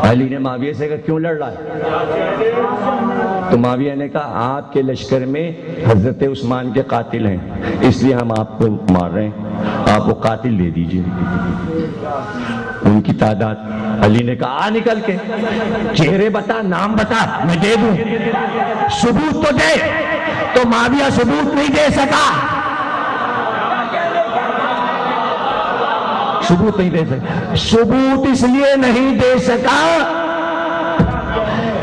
علی نے معاویہ سے کہا کیوں لڑ رہا ہے؟ تو معاویہ نے کہا آپ کے لشکر میں حضرت عثمان کے قاتل ہیں، اس لیے ہم آپ کو مار رہے ہیں، آپ وہ قاتل دے دیجئے۔ ان کی تعداد، علی نے کہا آ نکل کے، چہرے بتا، نام بتا، میں دے دوں، ثبوت تو دے۔ تو معاویہ ثبوت نہیں دے سکا، ثبوت نہیں دے سکا۔ ثبوت اس لیے نہیں دے سکا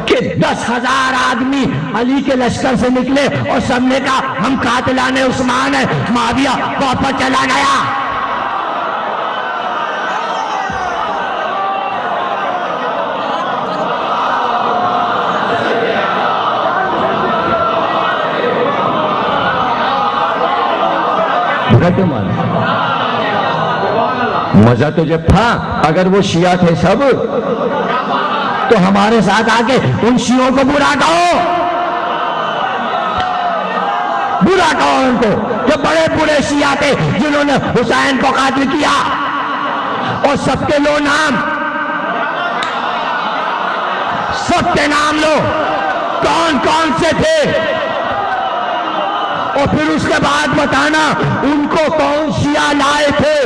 کہ 10,000 آدمی علی کے لشکر سے نکلے اور سب نے کہا ہم قاتلان عثمان ہیں، معاویہ واپس چلا گیا۔ مزہ تو جب تھا اگر وہ شیعہ تھے سب تو ہمارے ساتھ آ کے ان شیعوں کو برا کہو، برا کہو ان کو کہ بڑے برے شیعہ تھے جنہوں نے حسین کو قتل کیا، اور سب کے لو نام، سب کے نام لو کون کون سے تھے، اور پھر اس کے بعد بتانا ان کو کون شیعہ لائے تھے۔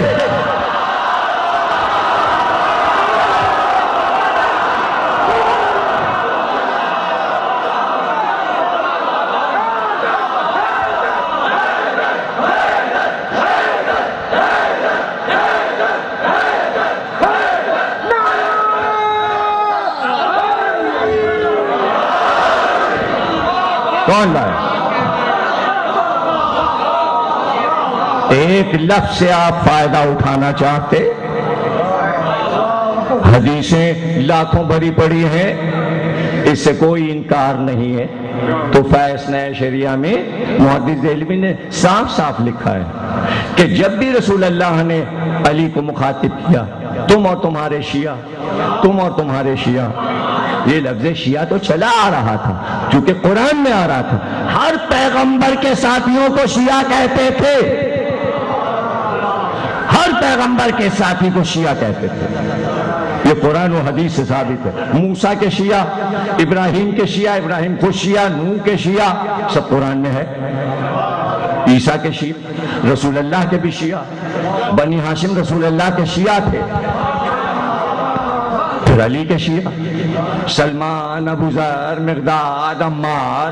کون لائے؟ ایک لفظ سے آپ فائدہ اٹھانا چاہتے، حدیثیں لاکھوں بھری پڑی ہیں، اس سے کوئی انکار نہیں ہے۔ تو فیض نئے شریعہ میں محدث دہلوی نے صاف صاف لکھا ہے کہ جب بھی رسول اللہ نے علی کو مخاطب کیا تم اور تمہارے شیعہ، تم اور تمہارے شیعہ، یہ لفظ شیعہ تو چلا آ رہا تھا کیونکہ قرآن میں آ رہا تھا، ہر پیغمبر کے ساتھیوں کو شیعہ کہتے تھے، ہر پیغمبر کے ساتھی کو شیعہ کہتے تھے، یہ قرآن و حدیث سے ثابت ہے۔ موسیٰ کے شیعہ، ابراہیم کے شیعہ، ابراہیم خود شیعہ، نوح کے شیعہ، سب قرآن میں ہے۔ عیسیٰ کے شیعہ، رسول اللہ کے بھی شیعہ، بنی ہاشم رسول اللہ کے شیعہ تھے، پھر علی کے شیعہ، سلمان، ابو ذر، مقداد، عمار۔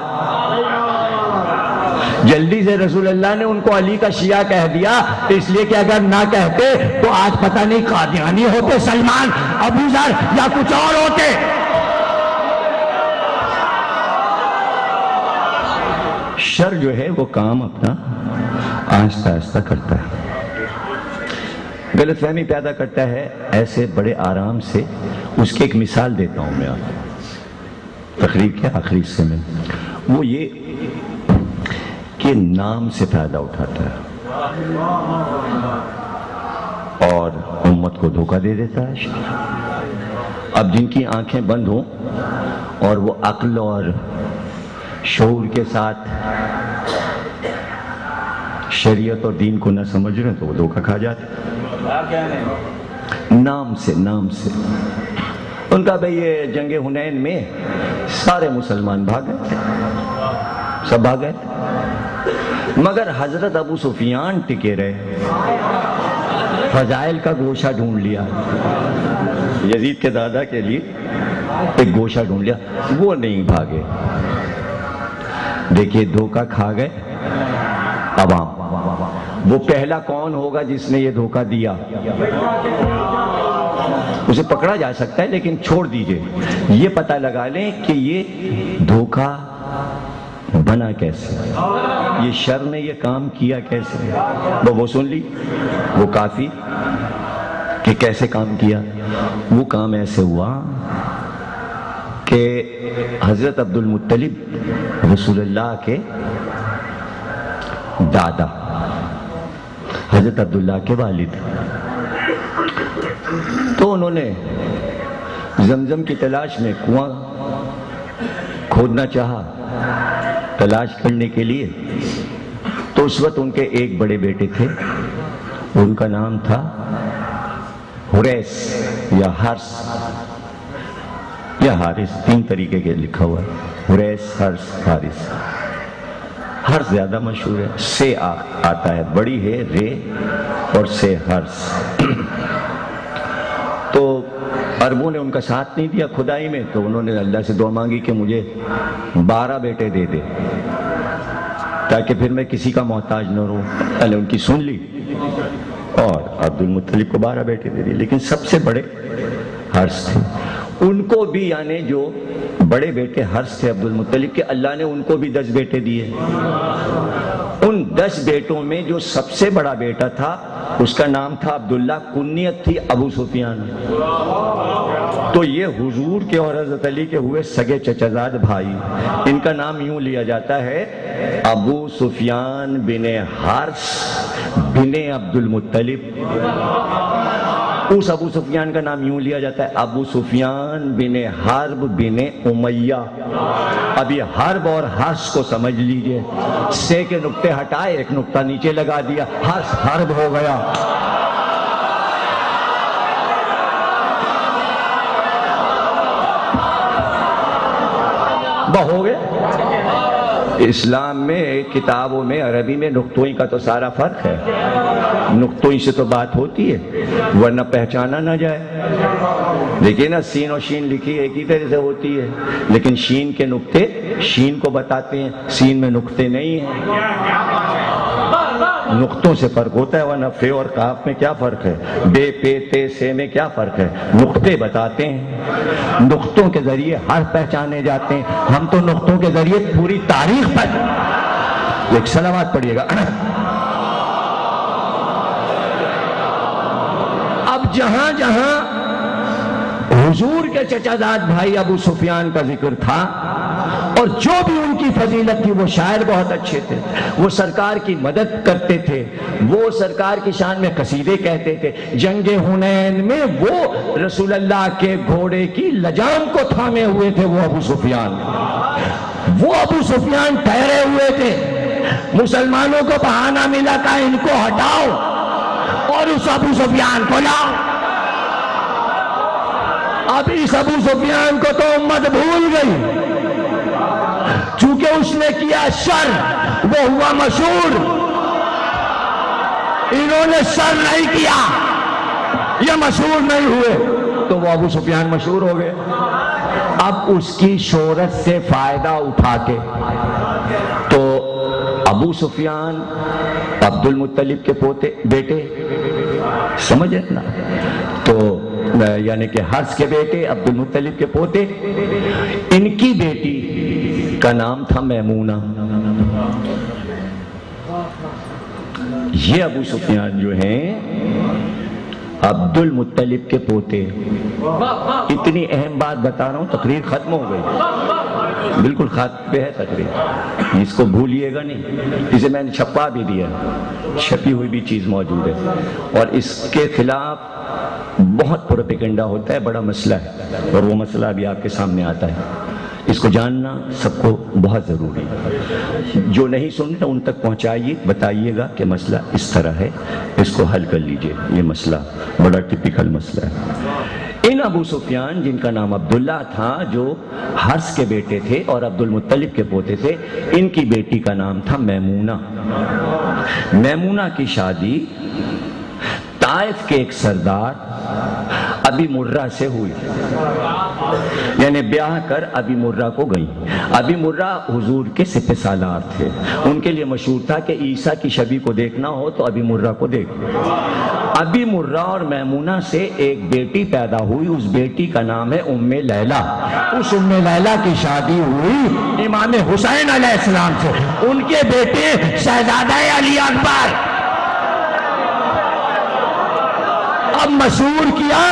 جلدی سے رسول اللہ نے ان کو علی کا شیعہ کہہ دیا، اس لیے کہ اگر نہ کہتے تو آج پتہ نہیں قادیانی ہوتے سلمان، ابو ذر یا کچھ اور ہوتے۔ شر جو ہے وہ کام اپنا آہستہ آہستہ کرتا ہے، غلط فہمی پیدا کرتا ہے، ایسے بڑے آرام سے۔ اس کی ایک مثال دیتا ہوں میں آپ کو، تقریر کے آخری حصے میں، وہ یہ کہ نام سے فائدہ اٹھاتا ہے اور امت کو دھوکہ دے دیتا ہے۔ اب جن کی آنکھیں بند ہوں اور وہ عقل اور شعور کے ساتھ شریعت اور دین کو نہ سمجھ رہے تو وہ دھوکہ کھا جاتے نام سے۔ ان کا بھئی یہ جنگ حنین میں سارے مسلمان بھاگ گئے، سب بھاگ گئے، مگر حضرت ابو سفیان ٹکے رہے، فضائل کا گوشہ ڈھونڈ لیا، یزید کے دادا کے لیے ایک گوشہ ڈھونڈ لیا، وہ نہیں بھاگے۔ دیکھیے دھوکہ کھا گئے عوام۔ وہ پہلا کون ہوگا جس نے یہ دھوکہ دیا؟ اسے پکڑا جا سکتا ہے لیکن چھوڑ دیجئے، یہ پتہ لگا لیں کہ یہ دھوکہ بنا کیسے، یہ شر نے یہ کام کیا کیسے۔ وہ سن لی، وہ کافی کہ کیسے کام کیا۔ وہ کام ایسے ہوا کہ حضرت عبد المطلب رسول اللہ کے دادا، حضرت عبداللہ کے والد، تو انہوں نے زمزم کی تلاش میں کنواں کھودنا چاہا تلاش کرنے کے لیے۔ تو اس وقت ان کے ایک بڑے بیٹے تھے، ان کا نام تھا حریث یا حرس۔ یا حارث، 3 طریقے کے لکھا ہوا ہے، حریث، حرث، حارث۔ حرث زیادہ مشہور ہے، سے آتا ہے، بڑی ہے رے اور سے حرث۔ تو عربوں نے ان کا ساتھ نہیں دیا خدائی میں، تو انہوں نے اللہ سے دعا مانگی کہ مجھے 12 بیٹے دے دے تاکہ پھر میں کسی کا محتاج نہ رہوں۔ اللہ نے ان کی سن لی اور عبد المطلب کو 12 بیٹے دے دیے، لیکن سب سے بڑے حرث تھے۔ ان کو بھی، یعنی جو بڑے بیٹے حرث تھے عبد المطلب کے، اللہ نے ان کو بھی 10 بیٹے دیے۔ ان 10 بیٹوں میں جو سب سے بڑا بیٹا تھا اس کا نام تھا عبداللہ، کنیت تھی ابو سفیان۔ تو یہ حضور کے اور حضرت علی کے ہوئے سگے چچازاد بھائی، ان کا نام یوں لیا جاتا ہے ابو سفیان بن حارث بن عبد المطلب۔ اس ابو سفیان کا نام یوں لیا جاتا ہے ابو سفیان بن حرب بن امیہ۔ اب یہ حرب اور حرث کو سمجھ لیجئے، سے کے نقطے ہٹائے، ایک نقطہ نیچے لگا دیا، حرث حرب ہو گیا۔ ہو گیا۔ اسلام میں کتابوں میں عربی میں نقطوئی کا تو سارا فرق ہے، نقطوئی سے تو بات ہوتی ہے ورنہ پہچانا نہ جائے۔ دیکھیے نا، سین اور شین لکھی ایک ہی طرح سے ہوتی ہے، لیکن شین کے نقطے شین کو بتاتے ہیں، سین میں نقطے نہیں ہیں۔ نقطوں سے فرق ہوتا ہے، ورنہ فے اور قاف میں کیا فرق ہے، بے پے تے سے میں کیا فرق ہے، نقطے بتاتے ہیں، نقطوں کے ذریعے حرف پہچانے جاتے ہیں۔ ہم تو نقطوں کے ذریعے پوری تاریخ پر ایک صلوات پڑھیے گا۔ اب جہاں جہاں حضور کے چچازاد بھائی ابو سفیان کا ذکر تھا اور جو بھی ان کی فضیلت تھی، وہ شاعر بہت اچھے تھے، وہ سرکار کی مدد کرتے تھے، وہ سرکار کی شان میں قصیدے کہتے تھے۔ جنگ حنین میں وہ رسول اللہ کے گھوڑے کی لجام کو تھامے ہوئے تھے، وہ ابو سفیان ٹھہرے ہوئے تھے۔ مسلمانوں کو بہانہ ملا کہ ان کو ہٹاؤ اور اس ابو سفیان کو لاؤ۔ اب اس ابو سفیان کو تو امت بھول گئی، چونکہ اس نے کیا شر، وہ ہوا مشہور۔ انہوں نے شر نہیں کیا، یہ مشہور نہیں ہوئے، تو وہ ابو سفیان مشہور ہو گئے۔ اب اس کی شہرت سے فائدہ اٹھا کے تو ابو سفیان عبد المطلب کے بیٹے، سمجھے نا، تو یعنی کہ حرث کے بیٹے، عبد المطلب کے پوتے، ان کی بیٹی کا نام تھا میمونہ۔ یہ ابو سفیان جو ہیں عبد المطلب کے پوتے۔ اتنی اہم بات بتا رہا ہوں، تقریر ختم ہو گئی، بالکل خط پہ ہے تقریر، اس کو بھولیے گا نہیں۔ اسے میں نے چھپا بھی دیا، چھپی ہوئی بھی چیز موجود ہے، اور اس کے خلاف بہت پروپیگنڈا ہوتا ہے، بڑا مسئلہ ہے، اور وہ مسئلہ بھی آپ کے سامنے آتا ہے۔ اس کو جاننا سب کو بہت ضروری ہے۔ جو نہیں سنتے ان تک پہنچائیے، بتائیے گا کہ مسئلہ اس طرح ہے، اس کو حل کر لیجئے۔ یہ مسئلہ بڑا ٹپیکل مسئلہ ہے۔ ان ابو سفیان جن کا نام عبداللہ تھا، جو حرث کے بیٹے تھے اور عبد المطلب کے پوتے تھے، ان کی بیٹی کا نام تھا میمونہ۔ میمونہ کی شادی طائف کے ایک سردار ابی مرہ سے ہوئی، یعنی بیاہ کر ابی مرہ کو گئی۔ ابی مرہ حضور کے سپہ سالار تھے، ان کے لیے مشہور تھا کہ عیسیٰ کی شبیہ کو دیکھنا ہو تو ابی مرہ کو دیکھو۔ ابی مرہ اور میمونہ سے ایک بیٹی پیدا ہوئی، اس بیٹی کا نام ہے ام لیلہ۔ اس ام لیلہ کی شادی ہوئی امام حسین علیہ السلام سے، ان کے بیٹے شہزادہ علی اکبر۔ اب مشہور کیا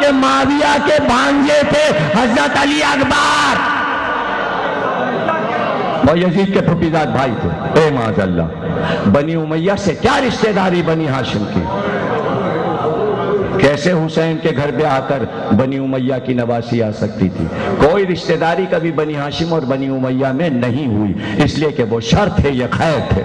کہ معاویہ کے بھانجے تھے حضرت علی اکبر، اور یزید کے پھوپھیزاد بھائی تھے۔ اے معاذ اللہ، بنی امیہ سے کیا رشتہ داری بنی ہاشم کی؟ کیسے حسین کے گھر پہ آ کر بنی امیہ کی نواسی آ سکتی تھی؟ کوئی رشتہ داری کبھی بنی ہاشم اور بنی امیہ میں نہیں ہوئی، اس لیے کہ وہ شر تھے، یہ خیر تھے۔